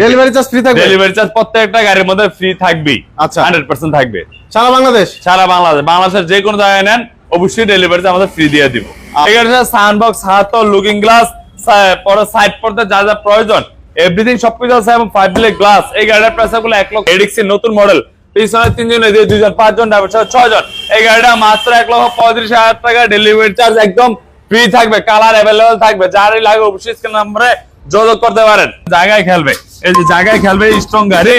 Delivery charge free থাকবে? Delivery charge প্রত্যেকটা গাড়ির মধ্যে ফ্রি থাকবে। আচ্ছা, 100% থাকবে সারা বাংলাদেশ? সারা বাংলাদেশ, বাংলাদেশের যে কোনো জায়গায় নেন অবশ্যই ডেলিভারি আমাদের ফ্রি দিয়ে দিব। এই গাড়িটা সানবক্স, হাত, লুকিং গ্লাস, পরে সাইড পড়তে যা যা প্রয়োজন এভরিথিং সবকিছু আছে এবং 5 মিলি গ্লাস। এই গাড়িটার প্রাইস হলো 1 লক্ষ। এডিক্সের নতুন মডেল, পিছনে 3 জন, এদিকে 2 জন, 5 জন, ড্রাইভার সহ 6 জন। এই গাড়িটা মাত্র 1,35,000 টাকা, ডেলিভারি চার্জ একদম ফ্রি থাকবে, কালার अवेलेबल থাকবে। যারই লাগে অবশ্যই স্ক্রিন নম্বরে যোগাযোগ করতে পারেন। জায়গায় খেলবে, এই যে জায়গায় খেলবে স্ট্রং গাড়ি,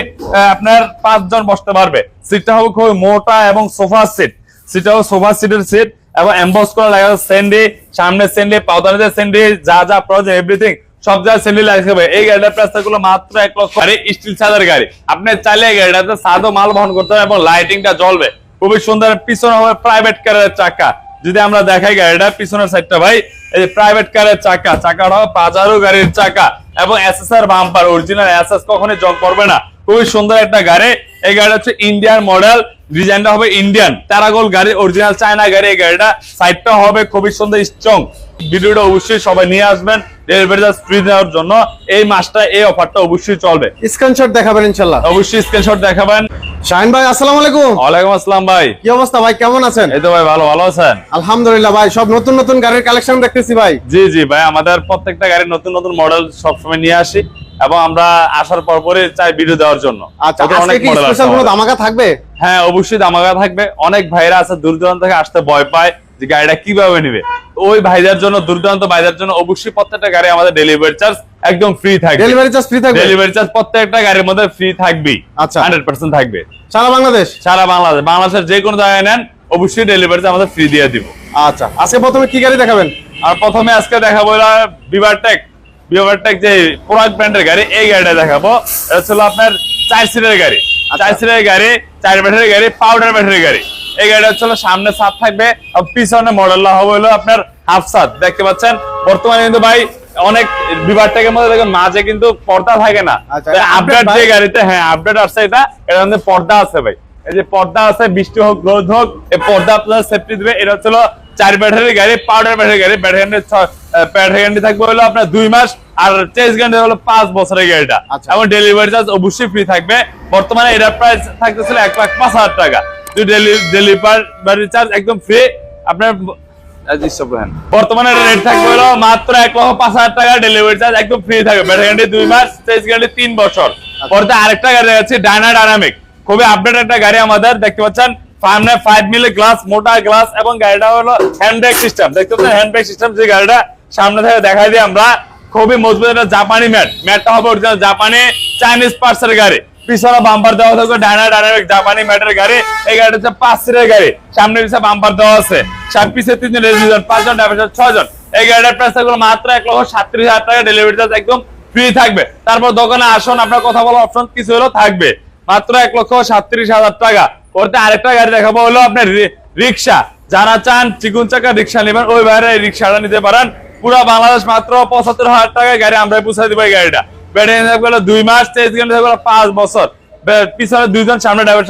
আপনার 5 জন বসতে পারবে। সিটটা হবে খুব মোটা এবং সোফা সিট, সিটটা হবে সোফা সিটের সিট এবং এমবস করা লাগা স্যান্ডি, সামনে স্যান্ডি, পাউদানিতে স্যান্ডি, যা যা প্রয়োজন এভরিথিং সব জায়গায় স্যান্ডি লাগবে। এই গাড়িটার প্রাইস গুলো মাত্র 1 লক্ষ। গাড়ি স্টিল ছাদের গাড়ি, আপনি চাইলে এই গাড়িটাতে সাদো মাল বহন করতে হবে এবং লাইটিংটা জ্বলবে খুবই সুন্দর। পিছনে হবে প্রাইভেট কারের চাকা, যদি আমরা দেখাই গাড়িটা পিছনের সাইডটা ভাই, এই যে প্রাইভেট কারের চাকা, চাকাটা পাজারো গাড়ির চাকা এবং এসএসআর বাম্পার, অরিজিনাল এসএস কখনোই জং করবে না, খুবই সুন্দর একটা গাড়ি। এই গাড়িটা হচ্ছে ইন্ডিয়ান মডেল, ডিজাইনটা হবে ইন্ডিয়ান প্যারাগোল গাড়ি, অরিজিনাল চায়না গাড়ি। এই গাড়িটা সাইডটা হবে খুবই সুন্দর স্ট্রং। ভিডিওটা অবশ্যই সবাই নিয়ে আসবেন ডেলিভারি চার্জ ফ্রি দেওয়ার জন্য। এই মাসটা এই অফারটা অবশ্যই চলবে। স্ক্রিনশট দেখাবেন ইনশাআল্লাহ? অবশ্যই স্ক্রিনশট দেখাবেন। শাহিন ভাই আসসালামু আলাইকুম। ওয়ালাইকুম আসসালাম ভাই, কি অবস্থা ভাই, কেমন আছেন? এই তো ভাই ভালো, ভালো আছেন? আলহামদুলিল্লাহ ভাই, সব নতুন নতুন গাড়ির কালেকশন দেখতেছি ভাই। জি জি ভাই, আমাদের প্রত্যেকটা গাড়ির নতুন নতুন মডেল সবসময় নিয়ে আসি এবং আমরা আসার পরপরই চাই ভিডিও দেওয়ার জন্য। আচ্ছা, আজকে কি স্পেশাল কোনো ধামাকা থাকবে? হ্যাঁ অবশ্যই ধামাকা থাকবে। অনেক ভাইরা আছে দূর দূরান্ত থেকে আসতে ভয় পায় যে গাড়িটা কিভাবে নিবে, ওই ভাইদের জন্য, দূর দূরান্ত ভাইদের জন্য অবশ্যই প্রত্যেকটা গাড়ি আমাদের ডেলিভারি চার্জ একদম ফ্রি থাকবে। ডেলিভারি চার্জ ফ্রি থাকবে? ডেলিভারি চার্জ প্রত্যেকটা গাড়ির মধ্যে ফ্রি থাকবে। আচ্ছা, 100% থাকবে সারা বাংলাদেশ? সারা বাংলাদেশ, বাংলাদেশের যে কোনো জায়গায় নেন অবশ্যই ডেলিভারি চার্জ আমাদের ফ্রি দিয়ে দিব। আচ্ছা, আজকে প্রথমে কি গাড়ি দেখাবেন? আর প্রথমে আজকে দেখাবো বিভারটেক, বিভারটেক যে প্রোডাক্ট ব্র্যান্ডের গাড়ি, এই গাড়িটা দেখাবো। এটা ছিল আপনার 4 সিটের গাড়ি, 4 সিটের গাড়ি, 4 ব্যাটারি গাড়ি, পাউডার ব্যাটারি গাড়ি। এই গাড়িটা হচ্ছে সামনে ছাদ থাকবে, পিছনে মডেলটা হবে হলো আপনার হাফ ছাদ। দেখতে পাচ্ছেন বর্তমানে কিন্তু ভাই অনেক বিভারটেকের মধ্যে দেখেন মাঝে কিন্তু পর্দা থাকে না। আপডেট যে গাড়িতে, হ্যাঁ আপডেট আসছে, এটা মধ্যে পর্দা আছে ভাই, এই যে পর্দা আছে, বৃষ্টি হোক রোদ হোক এই পর্দা আপনার সেফটি দিবে। এটা হচ্ছে 4 ব্যাটারি গাড়ি, পাউডার ব্যাটারি গাড়ি। ব্যাটারি গ্যারান্টি থাকবে হলো আপনার 2 মাস, আর চেঞ্জ গ্যারান্টি হলো 5 বছরের গাড়িটা। এবং ডেলিভারি চার্জ অবশ্যই ফ্রি থাকবে। বর্তমানে এটার প্রাইস থাকতেছিল 1,05,000 টাকা, ডেলিভারি চার্জ একদম ফ্রি। আপনার বর্তমানে রেট থাকবে হলো মাত্র 1,05,000 টাকা, ডেলিভারি চার্জ একদম ফ্রি থাকবে। ব্যাটারি গ্যারান্টি 2 মাস, চেঞ্জ গ্যারান্টি 3 বছর। পরে আরেকটা গাড়ি আছে ডায়নামিক, খুবই আপডেট একটা গাড়ি আমাদের। দেখতে পাচ্ছেন সামনে 5 মিলি গ্লাস, মোটা গ্লাস এবং গাড়িটা হলো হ্যান্ড ব্রেক সিস্টেম। দেখতে পাচ্ছেন হ্যান্ড ব্রেক সিস্টেম, যে গাড়িটা সামনে থেকে দেখাই দিই আমরা, খুবই মজবুত একটা জাপানি ম্যাটটা হবে অরিজিনাল জাপানি চাইনিজ পার্টসের গাড়ি। পিছনে বাম্পার দেওয়া থাকবে ডায়নামিক জাপানি ম্যাটের গাড়ি। এই গাড়িটা হচ্ছে 5 সিটের গাড়ি, সামনে পিছনে বাম্পার দেওয়া আছে, পিছে 3 জন, 2 জন, 5 জন, ড্রাইভার 6 জন। এই গাড়িটার প্রাইস থাকবে মাত্র 1,37,000 টাকা, ডেলিভারি চার্জ একদম ফ্রি থাকবে। তারপর দোকানে আসুন, আপনার কথা বলার অপশন কিছু হলো থাকবে, মাত্র 1,37,000 টাকা। ওতে আরেকটা গাড়ি দেখাবো হলো আপনার রিক্সা, যারা চান চিকুন চাকা রিক্সা নেবেন ওই বাইরে এই রিক্সাটা নিতে পারেন। পুরো বাংলাদেশ মাত্র 75,000 টাকায় গাড়ি আমরা পৌঁছে দিব। এই গাড়িটা ব্যাটারি থাকবে 2 মাস, চেঞ্জ গ্যারান্টি থাকবে 5 বছর। পিছনে 2 জন, সামনে ড্রাইভার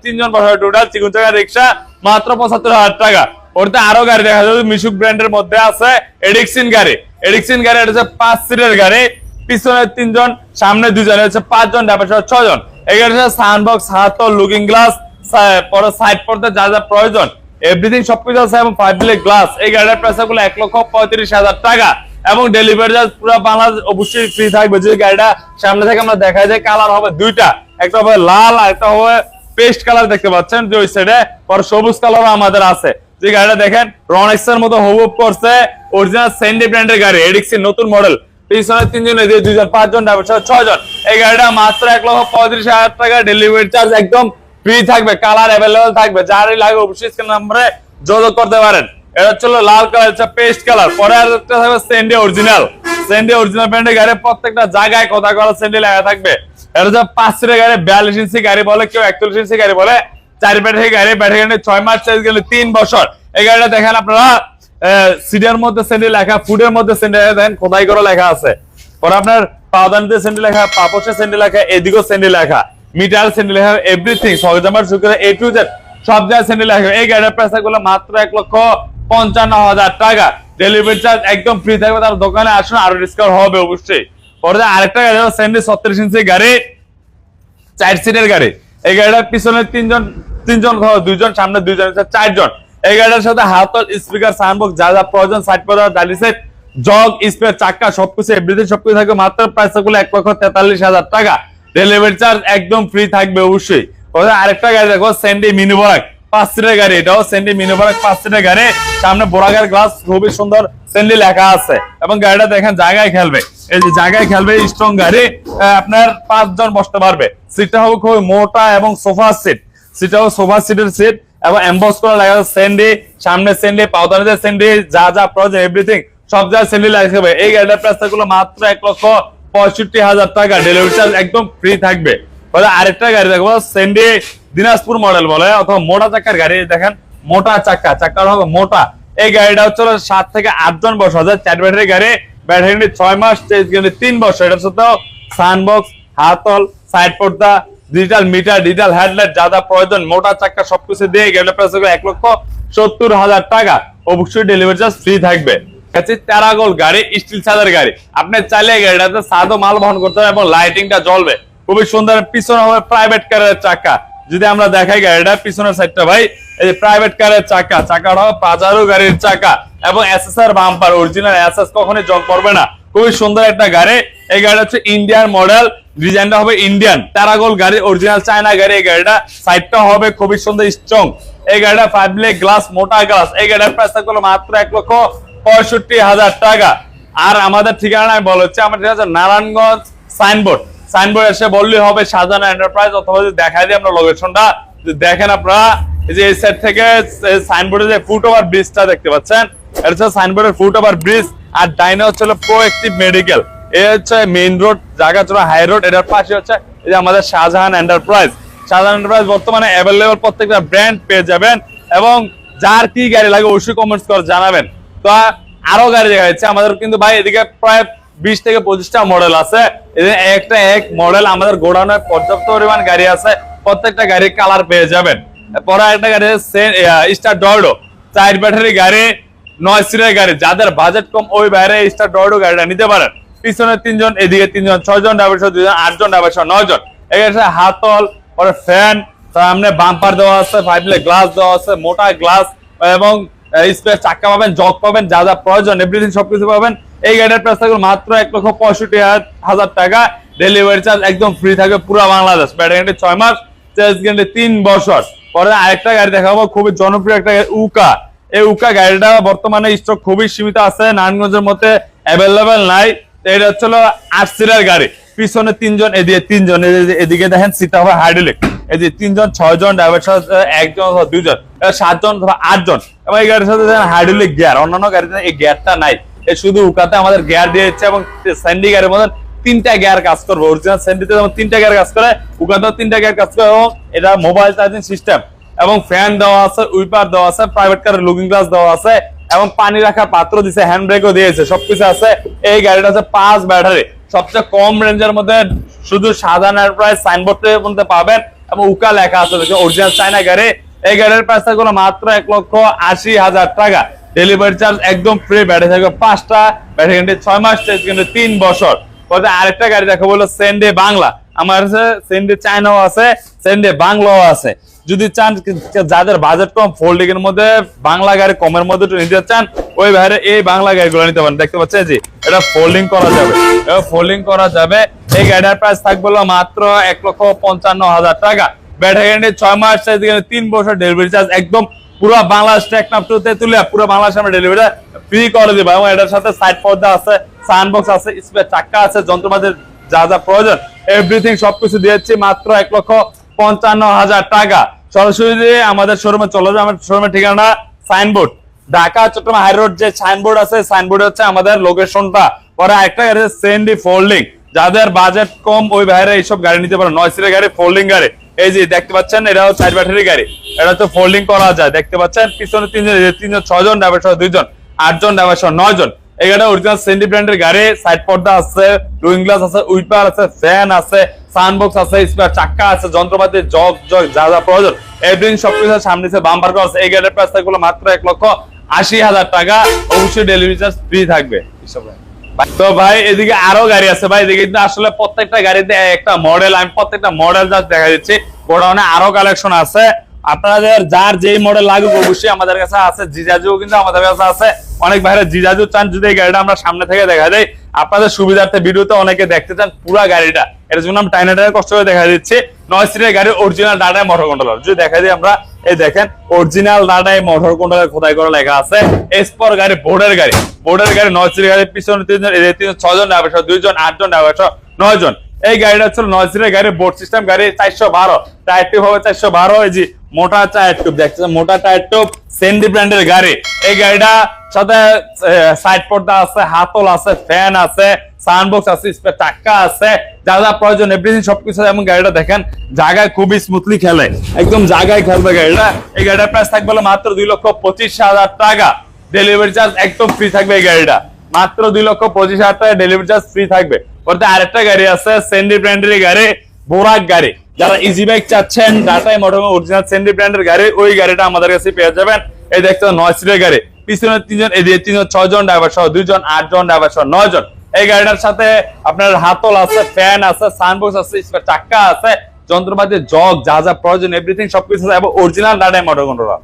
3 জন বসার টোটাল চিকুন চাকা রিক্সা মাত্র 75,000 টাকা। ওতে আরো গাড়ি দেখা যাবে মিশুক ব্র্যান্ডের মধ্যে আছে এডিক্সিন গাড়ি। এডিক্সিন গাড়ি এটা হচ্ছে 5 সিটের গাড়ি, পিছনে 3 জন, সামনে 2 জন, হচ্ছে 5 জন, ড্রাইভার 6 জন। এই গাড়িটা সানবক্স, হাত, লুকিং গ্লাস, পরে সাইড পড়তে যা যা প্রয়োজন এভরিথিং সবকিছু আছে এবং 5 মিলি গ্লাস। এই গাড়ির প্রাইস হলো 1,35,000 টাকা এবং ডেলিভারি চার্জ পুরো বাংলাদেশ অবশ্যই ফ্রি থাকবে। যে গাড়িটা সামনে থেকে আমরা দেখা যায়, কালার হবে 2টা, একটা হবে লাল আর একটা হবে পেস্ট কালার। দেখতে পাচ্ছেন যে ওই সাইডে পরে সবুজ কালার আমাদের আছে। যে গাড়িটা দেখেন রনেক্স এর মতো হুবহু করছে, অরিজিনাল স্যান্ডি ব্র্যান্ডের গাড়ি, এডিক্সিন নতুন মডেল। পিছনে 3 জন, এদিকে 2 জন, 5 জন, ড্রাইভার 6 জন। এই গাড়িটা মাত্র 1,35,000 টাকা, ডেলিভারি চার্জ একদম ফ্রি থাকবে, কালার अवेलेबल থাকবে। যারই লাগে অবশ্যই স্ক্রিন নম্বরে যোগাযোগ করতে পারেন। এটা হচ্ছে লাল কালার, হচ্ছে পেস্ট কালার। পরে আরেকটা থাকবে স্যান্ডি অরিজিনাল, স্যান্ডি অরিজিনাল ব্র্যান্ডের গাড়ি, প্রত্যেকটা জায়গায় কথা করা স্যান্ডি লেখা থাকবে। এটা হচ্ছে 5 সিটের গাড়ি, 42 ইঞ্চি গাড়ি বলে, কেউ 41 ইঞ্চি গাড়ি বলে। 4 ব্যাটারি গাড়ি, ব্যাটারি গাড়ি 6 মাস, চেঞ্জ গ্যারান্টি 3 বছর। এই গাড়িটা দেখেন আপনারা সিটের মধ্যে স্যান্ডি লেখা, ফুডের মধ্যে স্যান্ডি লেখা, দেখেন খোদাই করে লেখা আছে। পরে আপনার পাওদানিতে স্যান্ডি লেখা, পাপোশে স্যান্ডি লেখা, এদিকেও স্যান্ডি লেখা, মিটার স্যান্ডি লেখা, এভরিথিং সহজামার শুক্রে A to Z সব জায়গায় স্যান্ডি লেখা। এই গাড়ির প্রাইস গুলো মাত্র 1,55,000 টাকা, ডেলিভারি চার্জ একদম ফ্রি থাকবে। তার দোকানে আসুন, আরো ডিসকাউন্ট হবে অবশ্যই। পরে আরেকটা গাড়ি স্যান্ডি 36 ইঞ্চি গাড়ি, 4 সিটের গাড়ি। এই গাড়িটার পিছনে তিনজন, দুইজন সামনে, দুইজন, 4 জন। এই গাড়িটার সাথে হাতল, স্পিকার, সাউন্ডবক্স যা যা প্রয়োজন, সাইড পর্দা, ডালি সেট, জগ, স্পেয়ার, চাকা সবকিছু এভরিথিং সবকিছু থাকবে। মাত্র প্রাইস থাকবে 1,43,000 টাকা। ডেলিভারি চার্জ একদম ফ্রি থাকবে অবশ্যই। আরেকটা গাড়ি দেখো স্যান্ডি মিনি বরাক 5 সিটের গাড়ি, এটাও স্যান্ডি মিনি বরাক 5 সিটের গাড়ি। সামনে বরাকের গ্লাস খুবই সুন্দর স্যান্ডি লেখা আছে এবং গাড়িটা দেখেন জায়গায় খেলবে, এই যে জায়গায় খেলবে, স্ট্রং গাড়ি। আপনার 5 জন বসতে পারবে। সিটটা হবে খুবই মোটা এবং সোফা সিট, সিটটা হবে সোফা সিটের সিট এবং এমবস করা লাগা স্যান্ডি, সামনে স্যান্ডি, পাউডারে স্যান্ডি, যা যা প্রয়োজন এভরিথিং সব জায়গায় স্যান্ডি লাগবে। এই গাড়িটার প্রাইস থাকলো মাত্র 1,65,000 টাকা। ডেলিভারি চার্জ একদম ফ্রি থাকবে। আরেকটা গাড়ি দেখবো স্যান্ডি দিনাজপুর মডেল বলে অথবা মোটা চাকার গাড়ি, দেখেন মোটা চাকা হবে মোটা। এই গাড়িটা হচ্ছে 7 থেকে 8 জন বসা যায়, 4 ব্যাটারি গাড়ি, ব্যাটারি 6 মাস, 3 বছর। এটার সাথে সানবক্স, হাতল, সাইড পর্দা, ডিজিটাল মিটার, ডিজিটাল হেডলাইট যা যা প্রয়োজন, মোটা চাকা সবকিছু দিয়ে গাড়িটার প্রাইস হবে 1,70,000 টাকা। অবশ্যই ডেলিভারি চার্জ ফ্রি থাকবে। প্যারাগল গাড়ি, স্টিল ছাদের গাড়ি, আপনি চাইলে গাড়িটাতে সাদা মাল বহন করতে হবে এবং লাইটিংটা জ্বলবে খুবই সুন্দর। পিছনে হবে প্রাইভেট কারের চাকা, যদি আমরা দেখাই গাড়িটা পিছনের সাইডটা ভাই, এই যে প্রাইভেট কারের চাকাটা হবে পাজারো গাড়ির চাকা এবং এসএসআর বাম্পার, অরিজিনাল এসএস কখনোই জং পড়বে না। খুবই সুন্দর একটা গাড়ি। এই গাড়িটা হচ্ছে ইন্ডিয়ান মডেল, ডিজাইনটা হবে ইন্ডিয়ান। প্যারাগল গাড়ি, অরিজিনাল চায়না গাড়ি। এই গাড়িটা সাইডটা হবে খুবই সুন্দর স্ট্রং। এই গাড়িটা 5 লেগ গ্লাস, মোটা গ্লাস। এই গাড়ির প্রাইস থাকলো মাত্র 1,65,000 টাকা। আর আমাদের ঠিকানা আমি বলছি, আমার ঠিক আছে নারায়ণগঞ্জ সাইনবোর্ড এসে বললেই হবে শাহজাহান এন্টারপ্রাইজ, অথবা যদি দেখাই দিই আমরা লোকেশনটা, দেখেন আপনারা এই যে এই সাইড থেকে সাইনবোর্ডে যে ফুট ওভার ব্রিজটা দেখতে পাচ্ছেন, এটা হচ্ছে সাইনবোর্ডের ফুট ওভার ব্রিজ। আর ডাইনে হচ্ছে প্রোঅ্যাক্টিভ মেডিকেল, এই হচ্ছে মেইন রোড, জায়গা চলো হাই রোড। এটার পাশে হচ্ছে এই যে আমাদের শাহজাহান এন্টারপ্রাইজ। বর্তমানে অ্যাভেলেবল প্রত্যেকটা ব্র্যান্ড পেয়ে যাবেন এবং যার কি গাড়ি লাগে অবশ্যই কমেন্টস করে জানাবেন। তো আরো গাড়ি দেখা যাচ্ছে আমাদের, কিন্তু ভাই এদিকে প্রায় 20 থেকে 25টা মডেল আছে। একটা এক মডেল আমাদের গোডাউনে পর্যাপ্ত পরিমাণ গাড়ি আছে, প্রত্যেকটা গাড়ির কালার পেয়ে যাবেন। পরে একটা গাড়ি স্টার ডর্ডো 4 ব্যাটারি গাড়ি, 9 সিটের গাড়ি। যাদের বাজেট কম ওই বাইরে স্টার ডর্ডো গাড়িটা নিতে পারেন। পিছনে 3 জন, এদিকে 3 জন, 6 জন ড্রাইভার সহ 2 জন, 8 জন ড্রাইভার সহ 9 জন। এখানে হাতল, পরে ফ্যান, সামনে বাম্পার দেওয়া আছে, 5 লেগ গ্লাস দেওয়া আছে, মোটা গ্লাস এবং স্পেস চাকা পাবেন, জগ পাবেন, যা যা প্রয়োজন এভরিথিং সবকিছু পাবেন। এই গাড়ির প্রাইস থাকবে মাত্র 1,65,000 টাকা। ডেলিভারি চার্জ একদম ফ্রি থাকবে পুরো বাংলাদেশ। ব্যাটারি গ্যারান্টি 6 মাস, চার্জ গ্যারান্টি 3 বছর। পরে আরেকটা গাড়ি দেখাবো খুবই জনপ্রিয় একটা উকা। এই উকা গাড়িটা বর্তমানে স্টক খুবই সীমিত আছে, নারায়ণগঞ্জের মধ্যে অ্যাভেলেবেল নাই। এটা হচ্ছে 8 সিটের গাড়ি, পিছনে 3 জন, এদিকে 3 জন, এদিকে দেখেন সিটটা হবে হাইড্রোলিক। এই যে 3 জন, 6 জন ড্রাইভার সাথে 1 জন অথবা 2 জন, 7 জন অথবা 8 জন। এবং এই গাড়ির সাথে হাইড্রোলিক গিয়ার, অন্যান্য গাড়িতে এই গিয়ারটা নাই। এই শুধু উকাতে আমাদের গিয়ার দিয়ে দিচ্ছে এবং স্যান্ডি গাড়ির মধ্যে 3টা গিয়ার কাজ করবে। অরিজিনাল স্যান্ডিতে যেমন 3টা গিয়ার কাজ করে, উকাতেও 3টা গিয়ার কাজ করে এবং এটা মোবাইল চার্জিং সিস্টেম এবং ফ্যান দেওয়া আছে, উইপার দেওয়া আছে, প্রাইভেট কারের লুকিং গ্লাস দেওয়া আছে এবং পানি রাখার পাত্র দিছে, হ্যান্ড ব্রেকও দিয়েছে, সবকিছু আছে। এই গাড়িটা হচ্ছে 5 ব্যাটারি, সবচেয়ে কম রেঞ্জের মধ্যে শুধু সাধারণ প্রাইস সাইনবোর্ডের মধ্যে পাবেন এবং উকা লেখা আছে, অরিজিনাল চায়না গাড়ি। এই গাড়ির প্রাইস থাকবে মাত্র 1,80,000 টাকা। ডেলিভারি চার্জ একদম ফ্রি। ব্যাটারি থাকবে 5টা, ব্যাটারি গ্যারান্টি 6 মাস, চার্জ গ্যারান্টি 3 বছর। আরেকটা গাড়ি দেখা বললো স্যান্ডি বাংলা। আমার কাছে স্যান্ডি চায়নাও আছে, স্যান্ডি বাংলাও আছে। যদি চান যাদের বাজেট কম, ফোল্ডিং এর মধ্যে বাংলা গাড়ি কমের মধ্যে নিতে চান, ওই বাইরে এই বাংলা গাড়িগুলো নিতে পারেন। দেখতে পাচ্ছেন যে এটা ফোল্ডিং করা যাবে। এই গাড়ির প্রাইস থাকবে মাত্র 1,55,000 টাকা। ব্যাটারি গ্যারান্টি 6 মাস, চার্জ গ্যারান্টি 3 বছর। ডেলিভারি চার্জ একদম পুরো বাংলাদেশ টেকনাফ টু তেতুলিয়া পুরো বাংলাদেশে আমরা ডেলিভারি ফ্রি করে দিব এবং এটার সাথে সাইড পর্দা আছে, সাউন্ডবক্স আছে, স্পেয়ার চাকা আছে, যন্ত্রপাতি যা যা প্রয়োজন এভরিথিং সবকিছু দিয়েছি মাত্র 1,55,000 টাকা। সরাসরি আমাদের শোরুমে চলে যাবে। আমার শোরুমের ঠিকানা signboard, Dhaka Chittagong high road যে সাইনবোর্ড আছে, সাইনবোর্ডে হচ্ছে আমাদের লোকেশনটা। পরে একটা গাড়ি স্যান্ডি ফোল্ডিং, যাদের বাজেট কম ওই বাইরে এইসব গাড়ি নিতে পারেন। 9 সিটের গাড়ি, ফোল্ডিং গাড়ি। এই যে দেখতে পাচ্ছেন এটাও 4 ব্যাটারি গাড়ি, এটা তো ফোল্ডিং করা যায়। দেখতে পাচ্ছেন পিছনে 3 জন, 6 জন ড্রাইভার সহ 2 জন, 8 জন ড্রাইভার সহ 9 জন। এই গাড়িটা অরিজিনাল স্যান্ডি ব্র্যান্ডের গাড়ি, সাইড পর্দা আছে, লুকিং গ্লাস আছে, উইপার আছে, ফ্যান আছে, সাউন্ডবক্স আছে, স্পেয়ার চাকা আছে, যন্ত্রপাতি জগ যা যা প্রয়োজন এভরিথিং সবকিছু সামনে বাম্পার করা আছে। এই গাড়ির প্রাইস থাকবে মাত্র 1,80,000 টাকা। অবশ্যই ডেলিভারি চার্জ ফ্রি থাকবে। তো ভাই এদিকে আরো গাড়ি আছে ভাই, এদিকে কিন্তু আসলে প্রত্যেকটা গাড়িতে একটা মডেল, আমি প্রত্যেকটা মডেল জাস্ট দেখা দিচ্ছি। গোডাউনে আরো কালেকশন আছে, আপনাদের যার যেই মডেল লাগুক অবশ্যই আমাদের কাছে আছে। জিজাজুও কিন্তু আমাদের কাছে আছে, অনেক ভাইরা জিজাজু চান, যদি এই গাড়িটা আমরা সামনে থেকে দেখা দেয় আপনাদের সুবিধার্থে, ভিডিওতে অনেকে দেখতে চান পুরো গাড়িটা, এর জন্য আমি টাইনা কষ্ট করে দেখা দিচ্ছি। 9 সিটের গাড়ি, অরিজিনাল ডাটায় মোটর কন্ট্রোলার। যদি দেখা দিই আমরা, এই দেখেন অরিজিনাল ডাটায় মোটর কন্ট্রোলার খোদাই করে লেখা আছে। এসপর গাড়ি, বোর্ডের গাড়ি, 9 সিটের গাড়ি, পিছনে 3 জন, এদিকে 3 জন, 6 জন ড্রাইভার, 2 জন, 8 জন ড্রাইভার, 9 জন। এই গাড়িটা হচ্ছে 9 সিটের গাড়ি, বোর্ড সিস্টেম গাড়ি, 412 টায়ার টিউব হবে 412। এই যে মোটা টায়ার টিউব দেখছেন, মোটা টায়ার টিউব, সেন্ডি ব্র্যান্ডের গাড়ি। এই গাড়িটা সাথে সাইড পর্দা আছে, হাতল আছে, ফ্যান আছে, সাউন্ডবক্স আছে, স্পেয়ার চাকা আছে, যা যা প্রয়োজন এভরিথিং সবকিছু। এবং গাড়িটা দেখেন জায়গায় খুবই স্মুথলি খেলে, একদম জায়গায় খেলবে গাড়িটা। এই গাড়িটার প্রাইস থাকবে মাত্র 2,25,000 টাকা। ডেলিভারি চার্জ একদম ফ্রি থাকবে এই গাড়িটা, মাত্র 2,25,000 টাকা ডেলিভারি চার্জ ফ্রি থাকবে। বলতে আরেকটা গাড়ি আছে সেন্ডি ব্র্যান্ডের গাড়ি, বোরাক গাড়ি। যারা ইজি বাইক চাচ্ছেন, ডাটাই মোটর অরিজিনাল সেন্ডি ব্র্যান্ডের গাড়ি, ওই গাড়িটা আমাদের কাছে পেয়ে যাবেন। এই দেখতে 9 সিটের গাড়ি, পিছনে 3 জন, এদিকে 3 জন, 6 জন ড্রাইভার সহ, 2 জন, 8 জন ড্রাইভার সহ, 9 জন। এই গাড়িটার সাথে আপনার হাতল আছে, ফ্যান আছে, সাউন্ডবক্স আছে, চাকা আছে, যন্ত্রপাতি, জগ, যা যা প্রয়োজন এভরিথিং সবকিছু আছে, এবং অরিজিনাল ডাটাই মোটর কন্ট্রোলার।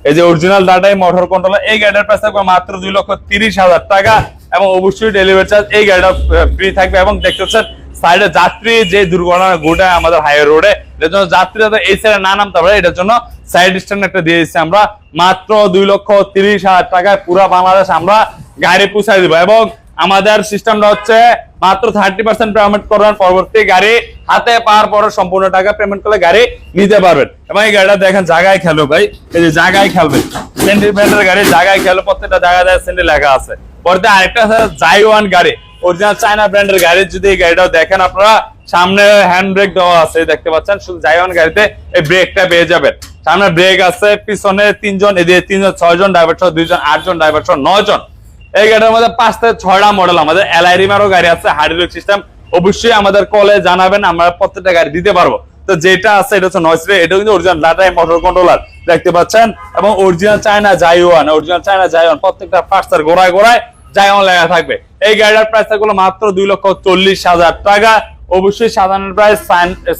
এই যে অরিজিনাল ডাটাই মোটর কন্ট্রোলার, এই গাড়িটার প্রাইস থাকবে মাত্র 2,30,000 টাকা, এবং অবশ্যই ডেলিভারি চার্জ এই গাড়িটা ফ্রি থাকবে। এবং দেখতে পাচ্ছেন সাইডে যাত্রী যে দুর্ঘটনা ঘটায় আমাদের হাইওয়ে রোডে, এর জন্য যাত্রী যাতে এই সাইডে না নামতে পারে, এটার জন্য সাইড স্ট্যান্ড একটা দিয়ে দিচ্ছি আমরা। মাত্র 2,30,000 টাকায় পুরো বাংলাদেশ আমরা গাড়ি পৌঁছায় দিব। এবং আমাদের সিস্টেমটা হচ্ছে মাত্র 30% পেমেন্ট করবেন, পরবর্তী গাড়ি হাতে পাওয়ার পরে সম্পূর্ণ টাকা পেমেন্ট করলে গাড়ি নিতে পারবেন। এবং এই গাড়িটা দেখেন জায়গায় খেলবে ভাই, এই যে জায়গায় খেলবে, সেন্ডি ব্র্যান্ডের গাড়ি, জায়গায় খেলবে, প্রত্যেকটা জায়গায় সেন্ডি লেখা আছে। পরে আরেকটা আছে জাইওয়ান গাড়ি, অরিজিনাল চায়না ব্র্যান্ডের গাড়ি। যদি এই গাড়িটাও দেখেন আপনারা, সামনে হ্যান্ড ব্রেক দেওয়া আছে, দেখতে পাচ্ছেন। শুধু জাইওয়ান গাড়িতে এই ব্রেকটা পেয়ে যাবেন, সামনে ব্রেক আছে, পিছনে 3 জন, এদিকে 3 জন, 6 জন ড্রাইভার সহ, 2 জন, 8 জন ড্রাইভার সহ, 9 জন। এই গাড়ির মধ্যে 5 থেকে 6টা মডেল, আমাদের এলআইরিমারও গাড়ি আছে, হাইড্রোলিক সিস্টেম। অবশ্যই আমাদের কলে জানাবেন, আমরা প্রত্যেকটা গাড়ি দিতে পারবো। তো যেটা আছে এটা হচ্ছে 9 সিটের, এটা কিন্তু অরিজিনাল ডাটাই মোটর কন্ট্রোলার দেখতে পাচ্ছেন, এবং অরিজিনাল চায়না জাইওয়ান, অরিজিনাল চায়না জাইওয়ান, প্রত্যেকটা পার্টসের গোড়ায় গোড়ায় জাইওয়ান লেখা থাকবে। এই গাড়িটার প্রাইস থাকবে মাত্র 2,40,000 টাকা। অবশ্যই সাধারণ প্রাইস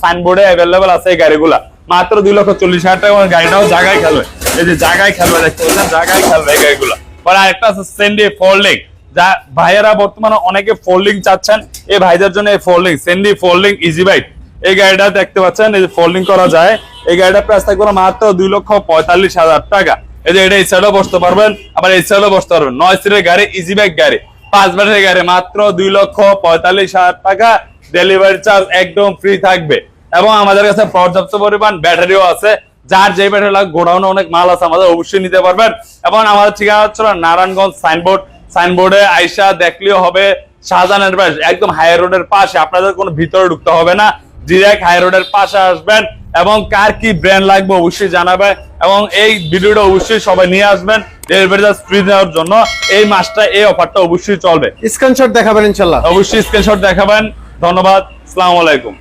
সাইনবোর্ডে অ্যাভেলেবল আছে এই গাড়িগুলা, মাত্র 2,40,000 টাকা। গাড়িটাও জায়গায় খেলবে, এই যে জায়গায় খেলবে, দেখতে পাচ্ছেন জায়গায় খেলবে এই গাড়িগুলা। আর আরেকটা আছে সেন্ডি ফোল্ডিং, যা ভাইয়েরা বর্তমানে অনেকে ফোল্ডিং চাচ্ছেন, এই ভাইদের জন্য এই ফোল্ডিং, সেন্ডি ফোল্ডিং ইজি বাইক। এই গাড়িটা দেখতে পাচ্ছেন, এই যে ফোল্ডিং করা যায়। এই গাড়িটার প্রাইস থাকবে মাত্র 2,45,000 টাকা। এই যে এটা এই সাইডেও বসতে পারবেন, আবার এই সাইডেও বসতে পারবেন। 9 সিটের গাড়ি, ইজি বাইক গাড়ি, 5 ব্যাটারির গাড়ি, মাত্র 2,45,000 টাকা। ডেলিভারি চার্জ একদম ফ্রি থাকবে। এবং আমাদের কাছে পর্যাপ্ত পরিমাণ ব্যাটারিও আছে, যার যে ব্যাটারি লাগে, গোডাউনে অনেক মাল আছে, আমাদের অবশ্যই নিতে পারবেন। এবং আমাদের ঠিকানা হচ্ছে নারায়ণগঞ্জ, সাইনবোর্ডে আইসা দেখলেও হবে, শাহজাহান এন্টারপ্রাইজ, একদম হাই রোডের পাশে, আপনাদের কোনো ভিতরে ঢুকতে হবে না, ডিরেক্ট হাই রোডের পাশে আসবেন। এবং কার কি ব্র্যান্ড লাগবে অবশ্যই জানাবে, এবং এই ভিডিওটা অবশ্যই সবাই নিয়ে আসবেন ডেলিভারি চার্জ ফ্রি দেওয়ার জন্য। এই মাসটা এই অফারটা অবশ্যই চলবে। স্ক্রিনশট দেখাবেন ইনশাআল্লাহ, অবশ্যই স্ক্রিনশট দেখাবেন। ধন্যবাদ, আসসালামু আলাইকুম।